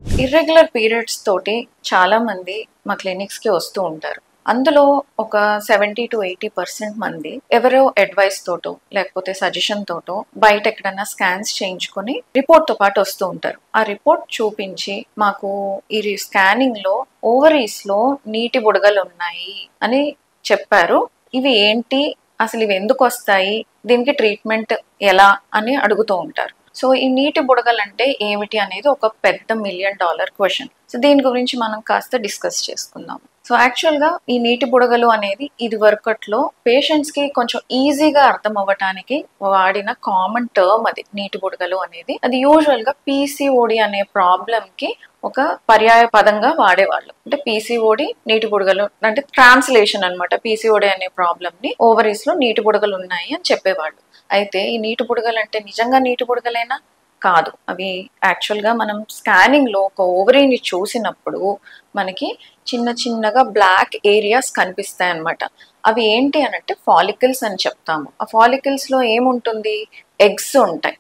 Irregular periods తోటి చాలామంది మా క్లినిక్స్కి వస్తూ ఉంటారు. అందులో ఒక 70-80% మంది ఎవరో అడ్వైస్ తోటో లేకపోతే సజెషన్ తోటో బయట ఎక్కడన్నా స్కాన్స్ చేయించుకొని రిపోర్ట్తో పాటు వస్తూ ఉంటారు. ఆ రిపోర్ట్ చూపించి మాకు ఈ స్కానింగ్లో ఓవరీస్లో నీటి బుడగలు ఉన్నాయి అని చెప్పారు. ఇవి ఏంటి, అసలు ఇవి ఎందుకు వస్తాయి, దీనికి ట్రీట్మెంట్ ఎలా అని అడుగుతూ ఉంటారు. సో ఈ నీటి బుడగలు అంటే ఏమిటి అనేది ఒక పెద్ద $1 మిలియన్ క్వశ్చన్. సో దీని గురించి మనం కాస్త డిస్కస్ చేసుకుందాం. సో యాక్చువల్గా ఈ నీటి బుడగలు అనేది ఇది వరకట్లో పేషెంట్స్కి కొంచెం ఈజీగా అర్థం అవ్వటానికి వాడిన కామన్ టర్మ్ అది. నీటి బుడగలు అనేది అది యూజువల్గా పీసీఓడి అనే ప్రాబ్లంకి ఒక పర్యాయ పదంగా వాడేవాళ్ళు. అంటే పీసీఓడి నీటి బుడగలు అంటే ట్రాన్స్లేషన్ అనమాట. పీసీఓడి అనే ప్రాబ్లమ్ని ఓవరీస్లో నీటి బుడగలు ఉన్నాయి అని చెప్పేవాళ్ళు. అయితే ఈ నీటి బుడగలు అంటే నిజంగా నీటి బుడగలైనా కాదు. అవి యాక్చువల్గా మనం స్కానింగ్లో ఒక ఓవరీని చూసినప్పుడు మనకి చిన్న చిన్నగా బ్లాక్ ఏరియాస్ కనిపిస్తాయి అన్నమాట. అవి ఏంటి అని అంటే ఫాలికల్స్ అని చెప్తాము. ఆ ఫాలికల్స్లో ఏముంటుంది, ఎగ్స్ ఉంటాయి.